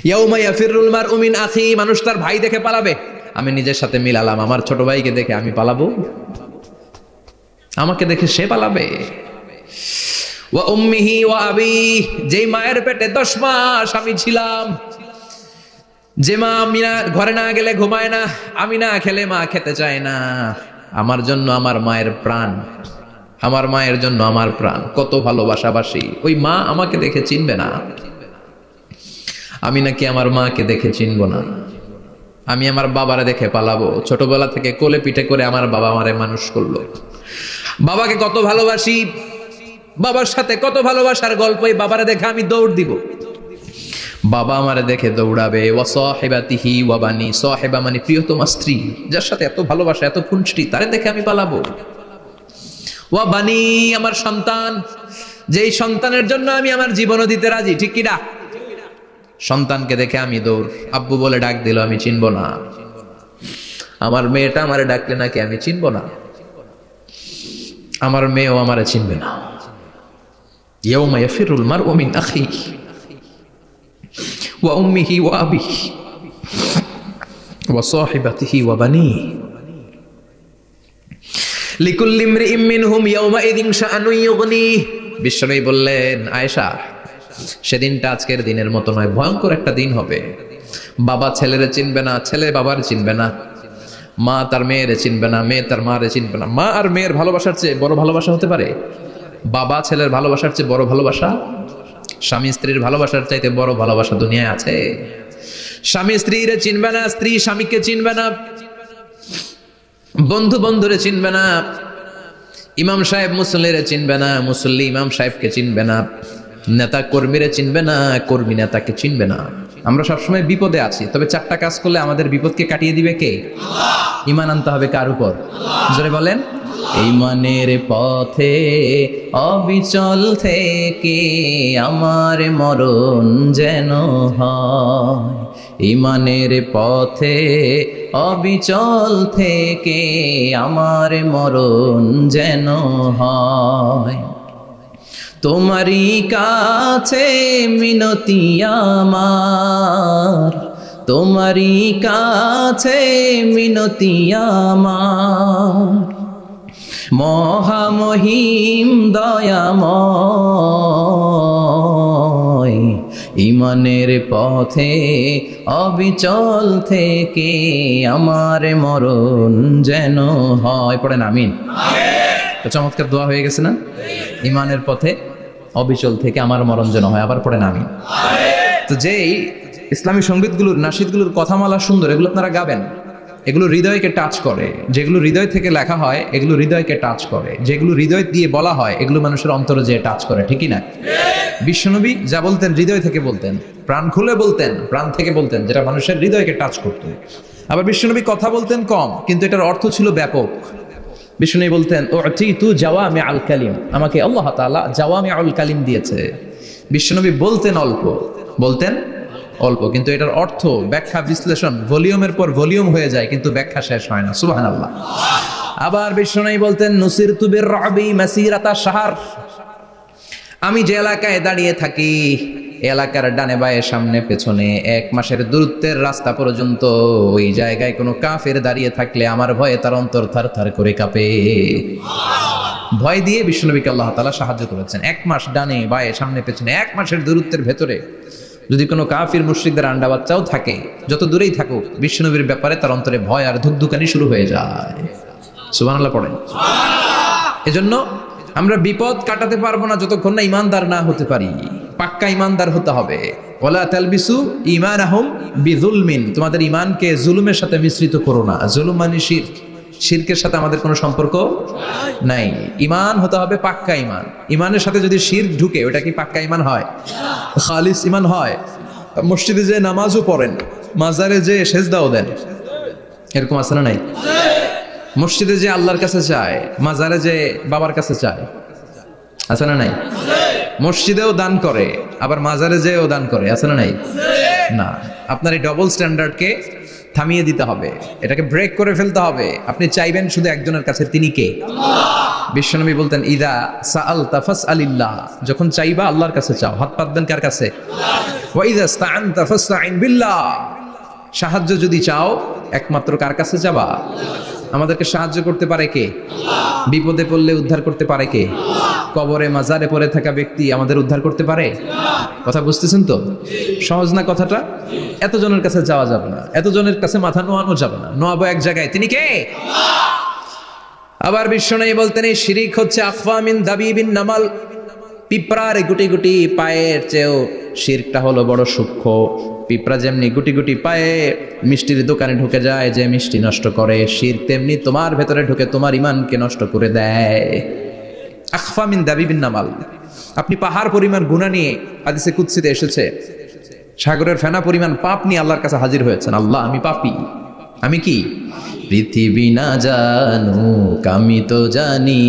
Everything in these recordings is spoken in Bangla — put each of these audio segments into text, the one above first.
ইয়াউমা ইয়াফিরুল মারউ মিন আখি, মানুষ তার ভাই দেখে পালাবে। আমি নিজের সাথে মিলালাম, আমার ছোট ভাইকে দেখে আমি পালাবো? আমাকে দেখে সে পালাবে? ওয়া উম্মিহি ওয়া আবি, যেই মায়ের পেটে 10 মাস আমি ছিলাম, যে মা আমি না ঘরে না গেলে ঘুমায় না, আমি না খেলে মা খেতে চায় না, আমার জন্য আমার মায়ের প্রাণ, আমার মায়ের জন্য আমার প্রাণ, কত ভালোবাসাবাসি। ওই মা আমাকে দেখে চিনবে না, আমি নাকি আমার মাকে দেখে চিনব না। আমি আমার বাবারে দেখে পালাবো। ছোটবেলা থেকে কোলে পিঠে করে আমার বাবা আমারে মানুষ করলো, বাবাকে কত ভালোবাসি, বাবার সাথে কত ভালোবাসার গল্প, এই বাবারে দেখে আমি দৌড় দিব, বাবা আমারে দেখে দৌড়াবে। ওয়া সাহিবাতিহি ওয়া বানি, সাহিবা মানে প্রিয়তমা স্ত্রী, যার সাথে এত ভালোবাসা এত খুনষ্টি, তারে দেখে আমি পালাবো। ওয়া বানি, আমার সন্তান, যেই সন্তানের জন্য আমি আমার জীবনও দিতে রাজি, ঠিক কি না? সন্তানকে দেখে আমি দৌড়। আব্বু বলে ডাক দিল, আমি চিনব না। আমার মেয়েটা আমারে ডাকলে নাকি আমি চিনব না, আমার মেয়েও আমারে চিনবে না। ইয়াউমা ইয়াফিরুল মারউ মিন আখিহি ওয়া উম্মিহি ওয়া আবিহি ওয়া সাহিবাতিহি ওয়া বানিহি লিকুল্লি ইমরিইম মিনহুম ইয়াউমাইযিন শাআনুন ইউগনিহি। বিশ্বনবী বললেন, আয়েশা, সেদিনটা আজকের দিনের মতো নয়, ভয়ঙ্কর একটা দিন হবে। বাবা ছেলেরে চিনবে না, ছেলে বাবার চিনবে না, মা তার মেয়েরে চিনবে না, মেয়ে তার মারে চিনবে না। মা আর মেয়ের ভালোবাসার চেয়ে বড় ভালোবাসা হতে পারে? বাবা ছেলের ভালোবাসার চেয়ে বড় ভালোবাসা? স্বামী স্ত্রীর ভালোবাসার চাইতে বড় ভালোবাসা দুনিয়ায় আছে? স্বামী স্ত্রীরে চিনবে না, স্ত্রী স্বামীকে চিনবে না, বন্ধু বন্ধুরে চিনবে না, ইমাম সাহেব মুসল্লিরে চিনবে না, মুসল্লি ইমাম সাহেবকে চিনবে না, নেতা কর্মীরে চিনবে না, কর্মী নেতাকে চিনবে না। আমরা সবসময় বিপদে আছি, তবে 4টা কাজ করলে আমাদের বিপদকে কাটিয়ে দিবে কে? ঈমান আনতে হবে কার উপর? জোরে বলেন। ঈমানের পথে অবিচল থেকে আমার মরণ যেন হয়, ঈমানের পথে অবিচল থেকে আমার মরণ যেন হয়। তোমারই কাছে মিনতি আমার, তোমারই কাছে মিনতি আমার, মহামহিম দয়াময়, ঈমানের পথে অবিচল থেকে আমার মরণ যেন হয়। পড়েন আমিন। তো চমৎকার দোয়া হয়ে গেছে না? ঈমানের পথে অবিচল থেকে আমার মরণ যেন হয়। আবার পড়েন আমিন। তো যেই ইসলামী সঙ্গীতগুলোর নাশিদগুলোর কথামালা সুন্দর, এগুলো আপনারা গাবেন, এগুলো হৃদয়কে টাচ করে। যেগুলো হৃদয় থেকে লেখা হয় এগুলো হৃদয়কে টাচ করে, যেগুলো হৃদয় দিয়ে বলা হয় এগুলো মানুষের অন্তরে যেয়ে টাচ করে, ঠিকই না? বিশ্বনবী যা বলতেন হৃদয় থেকে বলতেন, প্রাণ খুলে বলতেন, প্রাণ থেকে বলতেন, যেটা মানুষের হৃদয়কে টাচ করত। আবার বিশ্বনবী কথা বলতেন কম, কিন্তু এটার অর্থ ছিল ব্যাপক। বিষ্ণু বলতেন, উতিতু জাওয়ামি আল কালিম, আমাকে আল্লাহ তাআলা জাওয়ামি আল কালিম দিয়েছে। বিশ্বনবী বলতেন অল্প, বলতেন অল্প, কিন্তু এটার অর্থ ব্যাখ্যা বিশ্লেষণ ভলিউমের পর ভলিউম হয়ে যায়, কিন্তু ব্যাখ্যা শেষ হয় না। সুবহানাল্লাহ। আবার বিষ্ণু বলতেন, নুসিরতু বির-রা'বি মাসিরাতা শাহর, আমি যে এলাকায় দাঁড়িয়ে থাকি এলাকার ডানে বায়ে সামনে পেছনে 1 মাসের দূরত্বের রাস্তা পর্যন্ত ওই জায়গায় কোনো কাফের দাঁড়িয়ে থাকলে আমার ভয়ে তার অন্তর থার থার করে কাঁপে। ভয় দিয়ে বিশ্বনবীকে আল্লাহ তাআলা সাহায্য করেছেন। 1 মাস ডানে বায়ে সামনে পেছনে 1 মাসের দূরত্বের ভেতরে যদি কোনো কাফির মুশরিকদের আন্ডা বাচ্চাও থাকে, যত দূরেই থাকুক, বিশ্বনবীর ব্যাপারে তার অন্তরে ভয় আর ধুকধুকানি শুরু হয়ে যায়। সুবহানাল্লাহ পড়েন। এজন্য আমরা বিপদ কাটাতে পারবো না যতক্ষণ না ঈমানদার না হতে পারি। পাক্কা ঈমানদার হতে হবে। ওয়ালা তালবিসু ঈমানাহুম বিযুলমিন, তোমাদের ঈমানকে জুলুমের সাথে মিশ্রিত করো না। জুলুম মানে শিরক, শিরকের সাথে আমাদের কোনো সম্পর্ক নাই। ঈমান হতে হবে পাক্কা ঈমান। ঈমানের সাথে যদি শিরক ঢুকে ওটা কি পাক্কা ঈমান হয়? খালিস ঈমান হয়? মসজিদে যে নামাজও পড়েন, মাজারে যে সেজদাও দেন, এরকম আছে না নাই? মসজিদে যে আল্লাহর কাছে চায়, মাজারে যে বাবার কাছে চায়, আছে না নাই? মসজিদেও দান করে, আবার মাজারে যেও দান করে, আছে না নাই? না। আপনার এই ডবল স্ট্যান্ডার্ডকে থামিয়ে দিতে হবে, এটাকে ব্রেক করে ফেলতে হবে। আপনি চাইবেন শুধু একজনের কাছে, তিনি কে? বিশ্বনবী বলতেন, ইদা সাআলতা ফাসআলিল্লাহ, যখন চাইবা আল্লাহর কাছে চাও। হাত পাতবেন কার কাছে? ওয়া ইদা ইসতাআনতা ফাসতাইন বিল্লাহ, সাহায্য যদি চাও একমাত্র কার কাছে যাবা? আমাদেরকে সাহায্য করতে পারে কে? বিপদে পড়লে উদ্ধার করতে পারে কে? কবরে মাজারে পড়ে থাকা ব্যক্তি আমাদের উদ্ধার করতে পারে? কথা বুঝতেছেন তো? সহজ না কথাটা? এতজনের কাছে যাওয়া যাবে না, এতজনের কাছে মাথা নোয়ানো যাবে না, নোয়াবো এক জায়গায়, তিনি কে? আবার বিশ্বনবী বলতেন, এই শিরিক হচ্ছে আখফা মিন দাবিবিন নামাল, পিঁপড়ার গুটি গুটি পায়ের চেয়েও শিরকটা হলো বড় সূক্ষ্ম। পিঁপড়া যেমনি গুটি গুটি পায়ে মিষ্টির দোকানে ঢুকে যায়, যে মিষ্টি নষ্ট করে, শিরক তেমনি তোমার ভেতরে ঢুকে তোমার ঈমানকে নষ্ট করে দেয়। আখফা মিন দাবিবিন নামাল। আপনি পাহাড় পরিমাণ গুনাহ নিয়ে, হাদিসে কুদসিতে এসেছে, সাগরের ফেনা পরিমাণ পাপ নিয়ে আল্লাহর কাছে হাজির হয়েছেন। আল্লাহ, আমি পাপী, আমি কি? পৃথিবী না জানুক আমি তো জানি,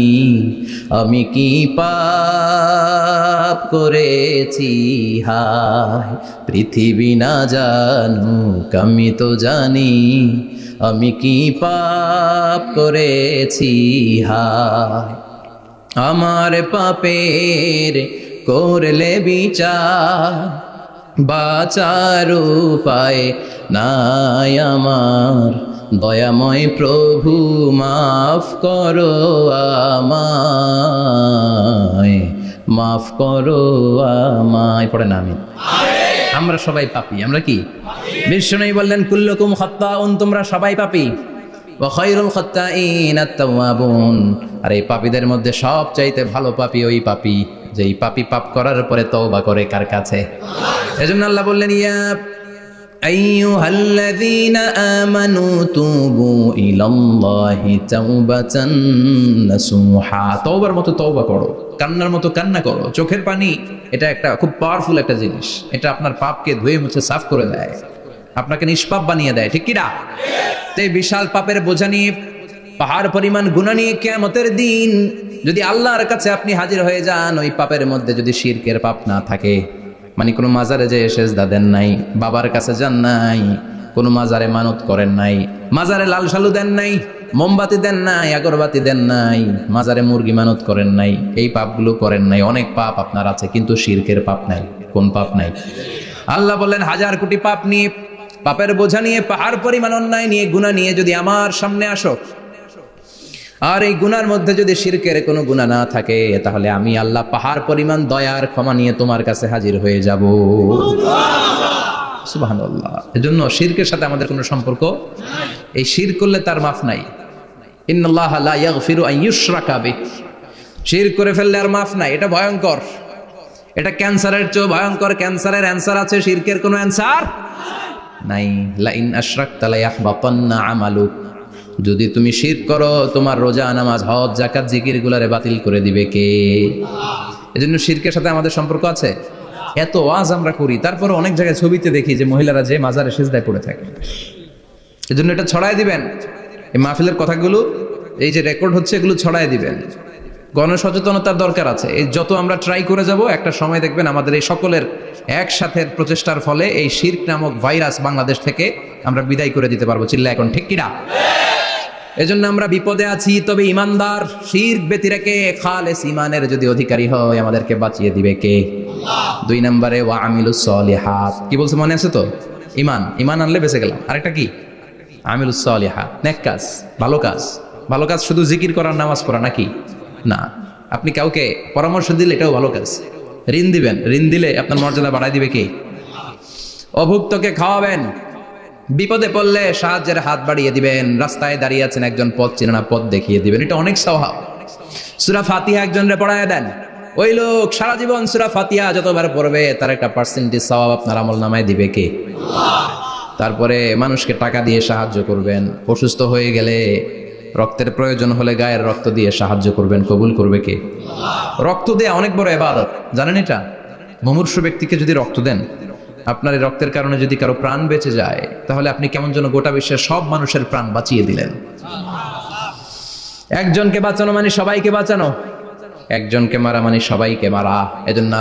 আমি কি পাপ করেছি হায়। পৃথিবী না জানুক আমি তো জানি, আমি কি পাপ করেছি হায়। আমার পাপের করলে বিচার, বাঁচার উপায় নাই আমার। দয়াময় প্রভু মাফ করো আমায়, মাফ করো আমায়। পড়েন আমিন। আমরা সবাই পাপী। আমরা কি? বিশ্বনবী বললেন, কুল্লুকুম খাত্তাউন, তোমরা সবাই পাপী। ওয়া খায়রুল খাত্তাইন আত-তাওয়াবুন, আর এই পাপীদের মধ্যে সবচাইতে ভালো পাপী ওই পাপী যেই পাপী পাপ করার পরে তওবা করে কার কাছে? এজন্য আল্লাহ বললেন, ইয়া আইয়ুহাল্লাযীনা আমানু তুবু ইলাল্লাহি তাওবাতান নাসুহা। তওবার মতো তওবা করো, কান্নার মতো কান্না করো। চোখের পানি এটা একটা খুব পাওয়ারফুল একটা জিনিস, এটা আপনার পাপকে ধুয়ে মুছে সাফ করে দেয়, আপনাকে নিষ্পাপ বানিয়ে দেয়, ঠিক কি না? এই বিশাল পাপের বোঝা নিয়ে, পাহাড় পরিমাণ গুনাহ নিয়ে কিয়ামতের দিন যদি আল্লাহর কাছে আপনি হাজির হয়ে যান, ওই পাপের মধ্যে যদি শিরকের পাপ না থাকে, মানে কোনো মাজারে যে সেজদা দেন নাই, বাবার কাছে যান নাই, কোনো মাজারে মানত করেন নাই, মাজারে লাল শালু দেন নাই, মোমবাতি দেন নাই, আগরবাতি দেন নাই, মাজারে মুরগি মানত করেন নাই, এই পাপগুলো করেন নাই, অনেক পাপ আপনার আছে, কিন্তু শিরকের পাপ নাই। কোন পাপ নাই? আল্লাহ বললেন, হাজার কোটি পাপ নিয়ে, পাপের বোঝা নিয়ে, পাহাড় পরিমাণ অন্যায় নিয়ে, গুনাহ নিয়ে যদি আমার সামনে আসো, আর এই গুনার মধ্যে যদি শিরকের কোনো গুনাহ না থাকে, তাহলে আমি আল্লাহ পাহাড় পরিমাণ দয়ার ক্ষমা নিয়ে তোমার কাছে হাজির হয়ে যাব। সুবহানাল্লাহ। এজন্য শিরকের সাথে আমাদের কোনো সম্পর্ক, এই শিরক করলে তার মাফ নাই। ইন্নাল্লাহা লা ইয়াগফিরু আন ইউশরাকা বিহি, শিরক করে ফেললে আর মাফ নাই। এটা ভয়ঙ্কর, এটা ক্যান্সারের চেয়ে ভয়ঙ্কর। ক্যান্সারের অ্যানসার আছে, শিরকের কোনো অ্যানসার নাই। লা ইন আশরাকতা লা ইয়াহবাতান্না আমালুক, যদি তুমি শিরক করো, তোমার রোজা, নামাজ, হজ, যাকাত, জিকির গুলারে বাতিল করে দিবে কে? এজন্য শিরকের সাথে আমাদের সম্পর্ক আছে। এত ওয়াজ আমরা করি, তারপরে অনেক জায়গায় ছবিতে দেখি যে মহিলারা যে মাজারে সিজদায় পড়ে থাকে। এজন্য এটা ছড়ায় দিবেন, এই মাহফিলের কথাগুলো, এই যে রেকর্ড হচ্ছে, এগুলো ছড়ায় দিবেন। গণসচেতনতার দরকার আছে। এই যত আমরা ট্রাই করে যাব, একটা সময় দেখবেন আমাদের এই সকলের একসাথে প্রচেষ্টার ফলে এই শিরক নামক ভাইরাস বাংলাদেশ থেকে আমরা বিদায় করে দিতে পারবো। চিল্লা এখন ঠিক কিনা? এজন্য আমরা বিপদে আছি, তবে ইমানদার শিরক ব্যতি রেখে খালেস ইমানের যদি অধিকারী হয়, আমাদেরকে বাঁচিয়ে দিবে কে? দুই নম্বরে ওয়া আমিলুস সলিহাত। কি বলছে মনে আছে তো? ইমান, ইমান আনলে বেঁচে গেলাম। আরেকটা কি? আমিলুস সলিহাত, নেক কাজ, ভালো কাজ। ভালো কাজ শুধু জিকির করার, নামাজ পড়া নাকি? না। আপনি কাউকে পরামর্শ দিলে এটাও ভালো কাজ। ঋণ দিবেন, ঋণ দিলে আপনার মর্যাদা বাড়ায় দিবে কে? অভুক্তকে খাওয়াবেন, বিপদে পড়লে সাহায্যের হাত বাড়িয়ে দিবেন, রাস্তায় দাঁড়িয়ে আছেন একজন পথ চেনে না, পথ দেখিয়ে দিবেন, এটা অনেক সওয়াব। সূরা ফাতিহা একজনরে পড়ায় দেন, ওই লোক সারা জীবন সূরা ফাতিহা যতবার পড়বে তার একটা পার্সেন্টেজ সওয়াব আপনার আমলনামায় দিবে কে? তারপরে মানুষকে টাকা দিয়ে সাহায্য করবেন, অসুস্থ হয়ে গেলে, রক্তের প্রয়োজন হলে গায়ের রক্ত দিয়ে সাহায্য করবেন, কবুল করবে কে? রক্ত দেয়া অনেক বড় ইবাদত, জানেন এটা? মুমূর্ষু ব্যক্তিকে যদি রক্ত দেন, আপনার এই রক্তের কারণে যদি কারো প্রাণ বেঁচে যায়, তাহলে আপনি কেমন যেন গোটা বিশ্বের সব মানুষের প্রাণ বাঁচিয়ে দিলেন। একজনকে বাঁচানো মানে সবাইকে বাঁচানো। একজনকে মারা মানে সবাইকে মারা। এজন্য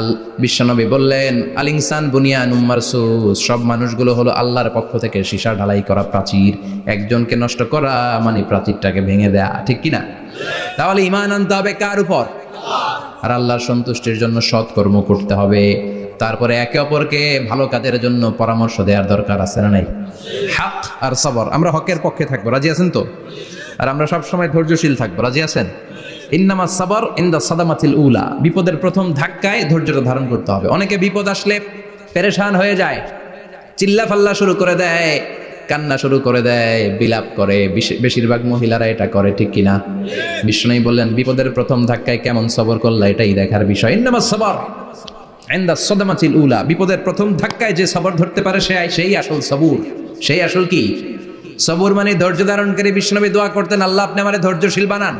বিশ্বনবী বললেন, আল ইনসান বুনিয়ানুম মারসুস, সব মানুষগুলো হলো আল্লাহর পক্ষ থেকে সীসা ঢালাই করা প্রাচীর। একজনকে নষ্ট করা মানে প্রাচীরটাকে ভেঙে দেয়া, ঠিক কিনা? তাহলে ঈমান আনতে হবে কার উপর? আর আল্লাহর সন্তুষ্টির জন্য সৎ কর্ম করতে হবে। তারপরে একে অপরকে ভালো কাজের জন্য পরামর্শ দেওয়ার দরকার আছে না নাই? হক আর সবর, আমরা হকের পক্ষে থাকবো, রাজি আছেন তো? আর আমরা সব সময় ধৈর্যশীল থাকবো, রাজি আছেন? ইন্নামা সাবর ইনদা সাদামাতিল উলা, বিপদের প্রথম ধাক্কায় ধৈর্যটা ধারণ করতে হবে। অনেকে বিপদ আসলে পেরেশান হয়ে যায়, চিল্লা ফাল্লা শুরু করে দেয়, কান্না শুরু করে দেয়, বিলাপ করে। বেশিরভাগ মহিলারা এটা করে, ঠিক কিনা? বিষ্ণু বললেন, বিপদের প্রথম ধাক্কায় কেমন সবর করলা এটাই দেখার বিষয়। ইন্নামা সাবর ইনদা সাদামাতিল উলা, বিপদের প্রথম ধাক্কায় যে সবর ধরতে পারে সেই আসল সবুর, সেই আসল কি সবুর মানে ধৈর্য ধারণকারী। বিষ্ণু দোয়া করতেন, আল্লাহ আপনি আমারে ধৈর্যশীল বানান।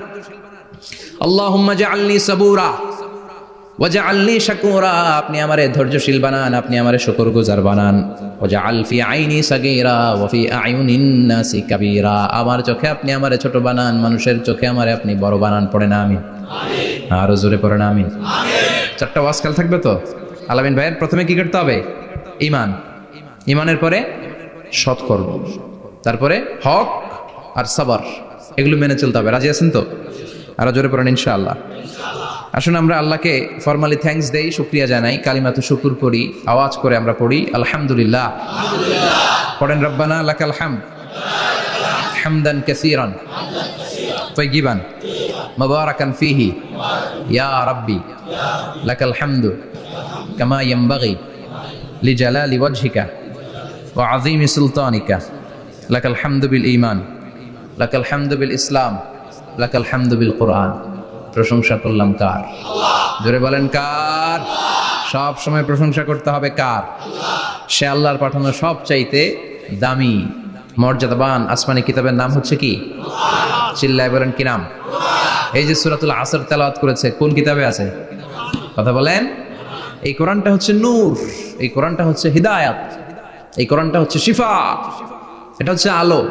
আল্লাহুম্মা জাআলনি সাবুরা ওয়াজআলনি শাকুরা, আপনি আমারে ধৈর্যশীল বানান, আপনি আমারে শুকরগুজার বানান। ওয়াজআল ফি আইনি সাগীরা ওয়া ফি আয়ুনিন নাসি কাবীরা, আমার চোখে আপনি আমারে ছোট বানান, মানুষের চোখে আমারে আপনি বড় বানান। পড়েন আমিন। আরো জোরে পড়েন আমিন। চারটা ওয়াজ কাল থাকবে তো? আলামিন ভাইয়ের প্রথমে কি করতে হবে? ঈমান, ঈমানের পরে সৎকর্ম, তারপরে হক আর সাবর, এগুলো মেনে চলতে হবে। রাজি আছেন তো? আরো জোরে পড়েন ইনশাআল্লাহ। আসুন আমরা আল্লাহকে ফরমালি থ্যাঙ্কস দেই, শুকরিয়া জানাই, কালিমাতু শুকুর করি, আওয়াজ করে আমরা পড়ি আলহামদুলিল্লাহ। পড়েন রব্বানা লাকাল হামদ হামদান কাসীরান তাইয়িবান মুবারাকান ফীহি ইয়া রাব্বি লাকাল হামদু কামা ইয়ানবাগি লিজালালি ওয়াজহিকা ওয়া আযীমি সুলতানিকা লাকাল হামদু বিল ঈমান লাকাল হামদু বিল ইসলাম লাকাল হামদু বিল কুরআন। প্রশংসা করলাম কার? জোরে বলেন কার? সব সময় প্রশংসা করতে হবে কার? সে আল্লাহর পাঠানো সবচাইতে দামি মর্যাদাবান আসমানি কিতাবের নাম হচ্ছে কি? চিল্লায় বলেন কি নাম? এই যে সূরাতুল আসর তেলাওয়াত করেছে, কোন কিতাবে আছে? কথা বলেন। এই কোরআনটা হচ্ছে নূর, এই কোরআনটা হচ্ছে হিদায়াত, এই কোরআনটা হচ্ছে শিফা, এটা হচ্ছে আলো।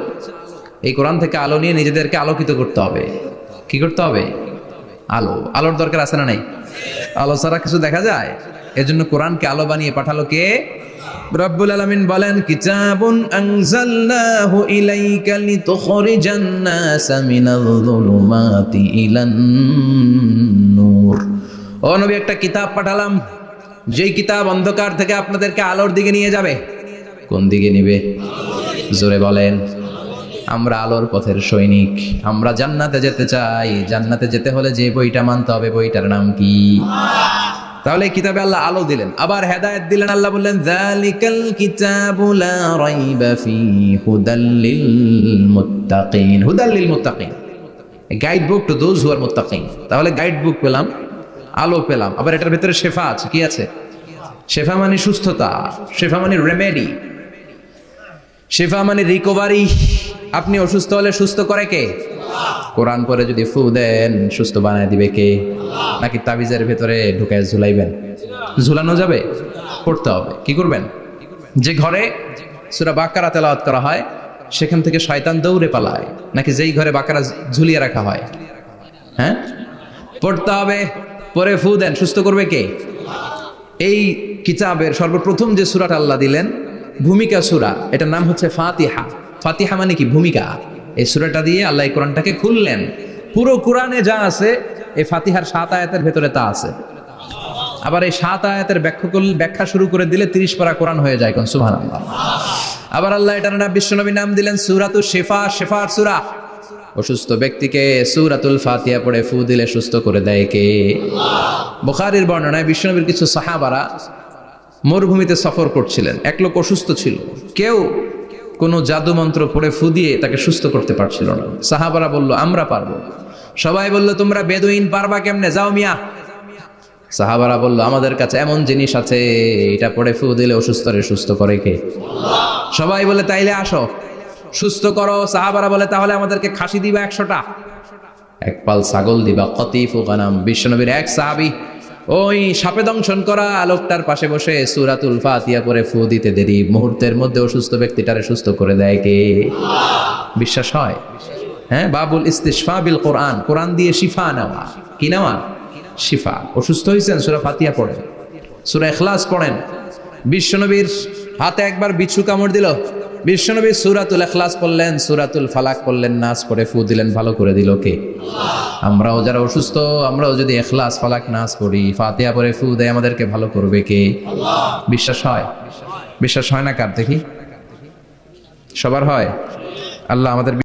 এই কোরআন থেকে আলো নিয়ে নিজেদেরকে আলোকিত করতে হবে। কি করতে হবে? আলো। আলোর দরকার আছে না নাই? আলো ছাড়া কিছু দেখা যায়? এজন্য কোরআনকে আলো বানিয়ে পাঠালো কে? রব্বুল আলামিন বলেন, কিতাবুন আনজালনাহু ইলাইকা লিতুখরিজান নাসা মিনাল যুলুমাতি ইলান নূর। ও নবী, একটা কিতাব পাঠালাম, যেই কিতাব অন্ধকার থেকে আপনাদেরকে আলোর দিকে নিয়ে যাবে। কোন দিকে নিবে? জোরে বলেন। আমরা আলোর পথের সৈনিক, আমরা জান্নাতে যেতে চাই। জান্নাতে যেতে হলে যে বইটা মানতে হবে, বইটার নাম কি? তাহলে কিতাবে আল্লাহ আলো দিলেন, আবার হেদায়েত দিলেন। আল্লাহ বললেন, যালিকাল কিতাবু লা রাইবা ফীহি হুদাল লিল মুত্তাকিন। হুদাল লিল মুত্তাকিন, guide book to those who are মুত্তাকিন। তাহলে গাইড বুক পেলাম, আলো পেলাম, আবার এটার ভিতরে শেফা আছে। কি আছে? শেফা মানে সুস্থতা, শেফা মানে রেমেডি, শেফা মানে রিকভারি। আপনি অসুস্থ হলে সুস্থ করে কে? কোরআন পরে যদি ফু দেন, সুস্থ বানায় দিবে কে? নাকি তাবিজের ভেতরে ঢুকায় ঝুলাইবেন? ঝুলানো যাবে? পড়তে হবে। কি করবেন? যে ঘরে সূরা বাকারা তেলাওয়াত করা হয় সেখান থেকে শয়তান দৌড়ে পালায়, নাকি যেই ঘরে বাকারা ঝুলিয়ে রাখা হয়? হ্যাঁ, পড়তে হবে। পরে ফু দেন, সুস্থ করবে কে? এই কিতাবের সর্বপ্রথম যে সূরাটা আল্লাহ দিলেন, ভূমিকা সূরা, এটার নাম হচ্ছে ফাতিহা। ফাতিহা মানে কি? ভূমিকা। এই সূরাটা দিয়ে আল্লাহ এই কোরআনটাকে খুললেন। পুরো কোরআনে যা আছে এই ফাতিহার 7 আয়াতের ভেতরে তা আছে। আবার এই 7 আয়াতের ব্যাখ্যা শুরু করে দিলে 30 পারা কোরআন হয়ে যায়। কোন সুবহানাল্লাহ। আবার আল্লাহ এটার নাম বিশ্বনবী নাম দিলেন সূরাতুশ শিফা, শিফার সূরা। অসুস্থ ব্যক্তিকে সূরাতুল ফাতিহা পড়ে ফু দিলে সুস্থ করে দেয় কে? বুখারীর বর্ণনায় বিশ্বনবীর কিছু সাহাবারা মরুভূমিতে সফর করছিলেন। এক লোক অসুস্থ ছিল, কেউ কোনো জাদু মন্ত্র পড়ে ফু দিয়ে তাকে সুস্থ করতে পারছিল না। সাহাবারা বলল, আমরা পারবো। সবাই বলল, তোমরা বেদুইন, পারবা কেমনে? যাও মিয়া। সাহাবারা বলল, আমাদের কাছে এমন জিনিস আছে, এটা পড়ে ফু দিলে অসুস্থরে সুস্থ করে কে? সবাই বলে, তাইলে আসো, সুস্থ করো। সাহাবারা বলে, তাহলে আমাদেরকে খাসি দিবা 100টা, এক পাল ছাগল দিবা। কতিফু গানাম। বিশ্বনবীর এক সাহাবী ওই সাপে দংশন করা লোকটার পাশে বসে সূরাতুল ফাতিহা পড়ে ফু দিতে দেরি মুহূর্তের মধ্যে অসুস্থ ব্যক্তিটারে সুস্থ করে দেয় কে? বিশ্বাস হয়? হ্যাঁ, বাবুল ইস্তিশফা বিল কোরআন, কোরআন দিয়ে শিফা নেওয়া। কি নেওয়া? শিফা। অসুস্থ হয়েছেন, সূরা ফাতিহা পড়েন, সূরা ইখলাস পড়েন। বিশ্বনবীর হাতে একবার বিচ্ছু কামড় দিল, বিশ্বনবী সূরাতুল ইখলাস পড়লেন, সূরাতুল ফালাক পড়লেন, নাস পড়ে ফু দিলেন, ভালো করে দিল কে? আমরাও যারা অসুস্থ, আমরাও যদি ইখলাস ফালাক নাস পড়ি, ফাতিহা পড়ে ফু দেয়, আমাদেরকে ভালো করবে কে? বিশ্বাস হয়? বিশ্বাস হয় না কার? দেখি, সবার হয়? আল্লাহ আমাদের